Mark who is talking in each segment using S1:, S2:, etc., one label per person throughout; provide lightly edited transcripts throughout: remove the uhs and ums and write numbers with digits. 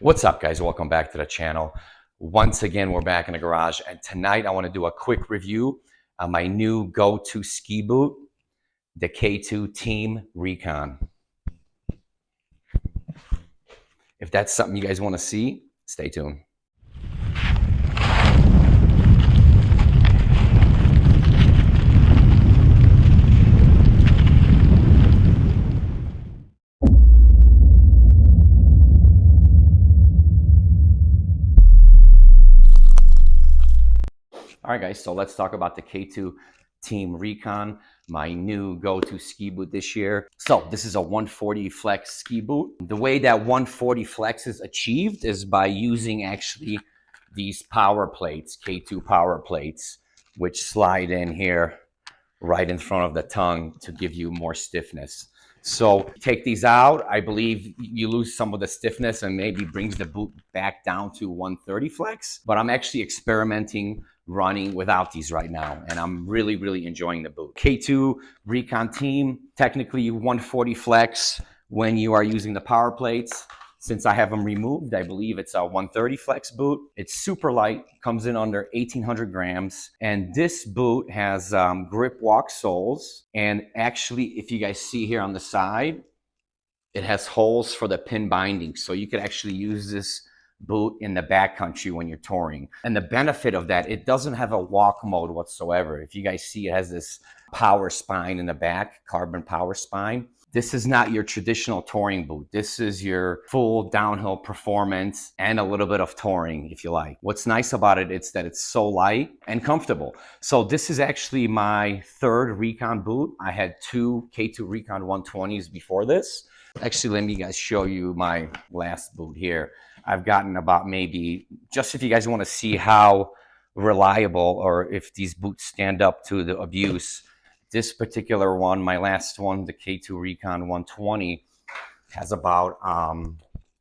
S1: What's up, guys? Welcome back to the channel. Once again, we're back in the garage, and tonight I want to do a quick review on my new go-to ski boot, the K2 Team Recon. If that's something you guys want to see, stay tuned. All right, guys, so let's talk about the K2 Team Recon, my new go-to ski boot this year. So this is a 140 flex ski boot. The way that 140 flex is achieved is by using actually these power plates, K2 power plates, which slide in here right in front of the tongue to give you more stiffness. So take these out, I believe you lose some of the stiffness and maybe brings the boot back down to 130 flex, but I'm actually experimenting running without these right now, and I'm really enjoying the boot. K2 Recon Team, technically 140 flex when you are using the power plates. Since I have them removed, I believe it's a 130 flex boot. It's super light, comes in under 1,800 grams. And this boot has Gripwalk soles. And actually, if you guys see here on the side, it has holes for the pin binding. So you could actually use this boot in the backcountry when you're touring. And the benefit of that, it doesn't have a walk mode whatsoever. If you guys see, it has this power spine in the back, carbon power spine. This is not your traditional touring boot. This is your full downhill performance and a little bit of touring, if you like. What's nice about it is that it's so light and comfortable. So this is actually my third Recon boot. I had two K2 Recon 120s before this. Actually, let me guys show you my last boot here. I've gotten about maybe, just if you guys want to see how reliable or if these boots stand up to the abuse, this particular one, my last one, the K2 Recon 120, has about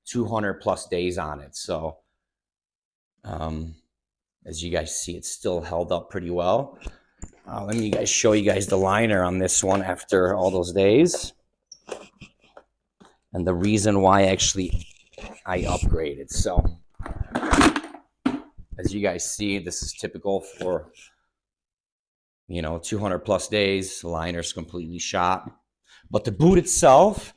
S1: 200 plus days on it. So as you guys see, it's still held up pretty well. Let me guys show you guys the liner on this one after all those days. And the reason why actually I upgraded. So as you guys see, this is typical for 200 plus days, the liner's completely shot. But the boot itself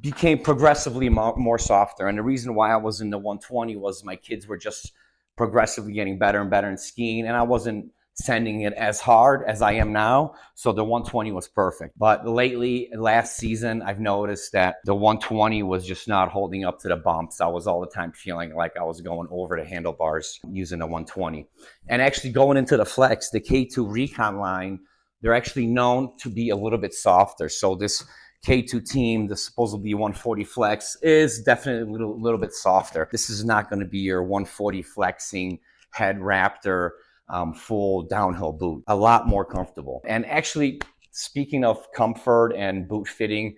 S1: became progressively more softer. And the reason why I was in the 120 was my kids were just progressively getting better and better in skiing, and I wasn't sending it as hard as I am now. So the 120 was perfect. But lately, last season, I've noticed that the 120 was just not holding up to the bumps. I was all the time feeling like I was going over the handlebars using the 120. And actually going into the flex, the K2 Recon line, they're actually known to be a little bit softer. So this K2 Team, the supposedly 140 flex, is definitely a little bit softer. This is not going to be your 140 flexing head raptor full downhill boot. A lot more comfortable. And actually, speaking of comfort and boot fitting,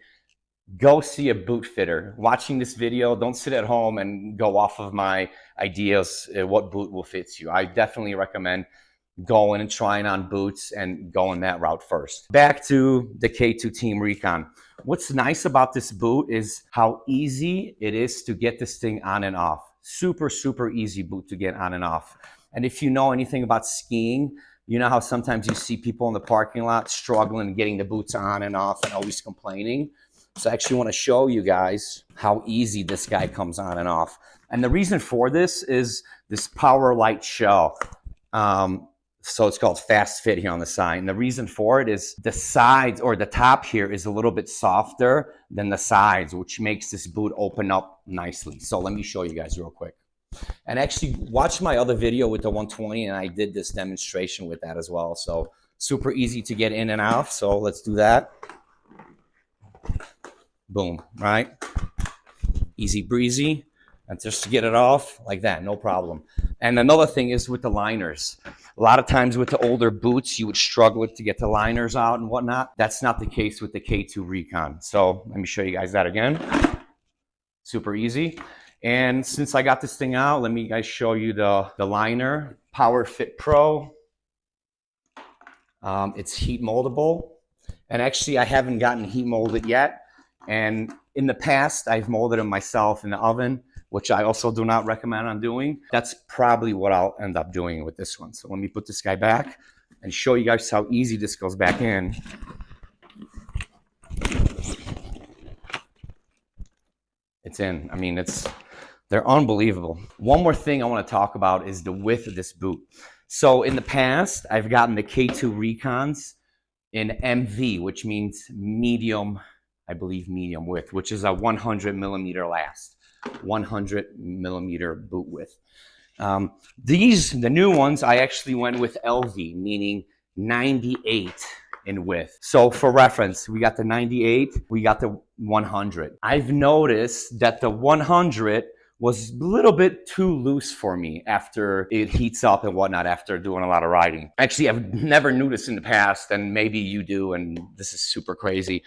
S1: go see a boot fitter. Watching this video, don't sit at home and go off of my ideas what boot will fit you. I definitely recommend going and trying on boots and going that route first. Back to the K2 Team Recon. What's nice about this boot is how easy it is to get this thing on and off. Super easy boot to get on and off. And if you know anything about skiing, you know how sometimes you see people in the parking lot struggling getting the boots on and off and always complaining. So I actually want to show you guys how easy this guy comes on and off. And the reason for this is this Powerlite Shell. So it's called FastFit here on the side. And the reason for it is the sides, or the top here, is a little bit softer than the sides, which makes this boot open up nicely. So let me show you guys real quick. And actually watch my other video with the 120, and I did this demonstration with that as well. So super easy to get in and out. So let's do that. Boom, right? Easy breezy. And just to get it off like that, no problem. And another thing is with the liners. A lot of times with the older boots, you would struggle to get the liners out and whatnot. That's not the case with the K2 Recon. So let me show you guys that again. Super easy. And since I got this thing out, let me guys show you the liner. PowerFit Pro. It's heat moldable. And actually, I haven't gotten heat molded yet. And In the past, I've molded them myself in the oven, which I also do not recommend on doing. That's probably what I'll end up doing with this one. So let me put this guy back and show you guys how easy this goes back in. It's in. I mean, they're unbelievable. One more thing I want to talk about is the width of this boot. So in the past, I've gotten the K2 Recons in MV, which means medium, I believe medium width, which is a 100 millimeter last, 100 millimeter boot width. The new ones, I actually went with LV, meaning 98 in width. So for reference, we got the 98, we got the 100. I've noticed that the 100 was a little bit too loose for me after it heats up and whatnot after doing a lot of riding. Actually, I've never knew this in the past, and maybe you do, and this is super crazy.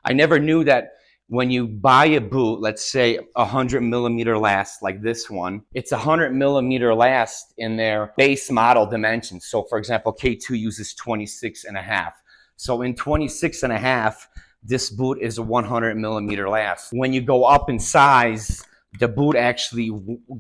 S1: I never knew that when you buy a boot, let's say 100 millimeter last like this one, it's 100 millimeter last in their base model dimensions. So for example, K2 uses 26.5. So in 26.5, this boot is a 100 millimeter last. When you go up in size, the boot actually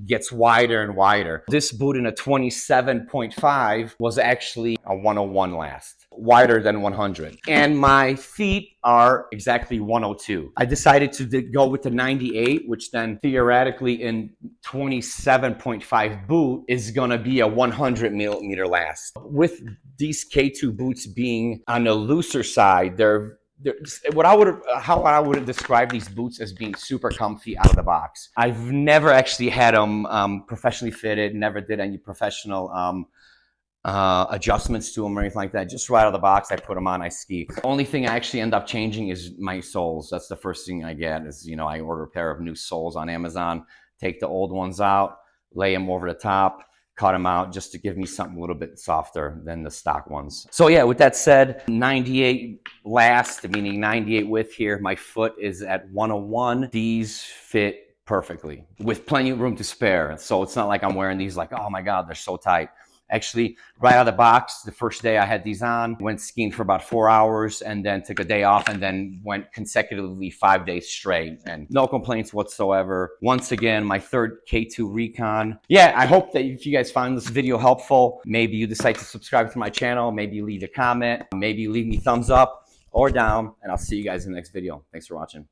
S1: gets wider and wider. This boot in a 27.5 was actually a 101 last, wider than 100. And my feet are exactly 102. I decided to go with the 98, which then theoretically in 27.5 boot is gonna be a 100 millimeter last. With these K2 boots being on the looser side, how I would describe these boots as being super comfy out of the box. I've never actually had them professionally fitted, never did any professional adjustments to them or anything like that. Just right out of the box, I put them on, I ski. The only thing I actually end up changing is my soles. That's the first thing I get is, you know, I order a pair of new soles on Amazon, take the old ones out, lay them over the top, cut them out just to give me something a little bit softer than the stock ones. So yeah, with that said, 98 last, meaning 98 width here. My foot is at 101. These fit perfectly with plenty of room to spare. So it's not like I'm wearing these like, oh my God, they're so tight. Actually, right out of the box, the first day I had these on, went skiing for about 4 hours and then took a day off and then went consecutively 5 days straight and no complaints whatsoever. Once again, my third K2 Recon. Yeah, I hope that if you guys found this video helpful, maybe you decide to subscribe to my channel, maybe you leave a comment, maybe you leave me thumbs up or down, and I'll see you guys in the next video. Thanks for watching.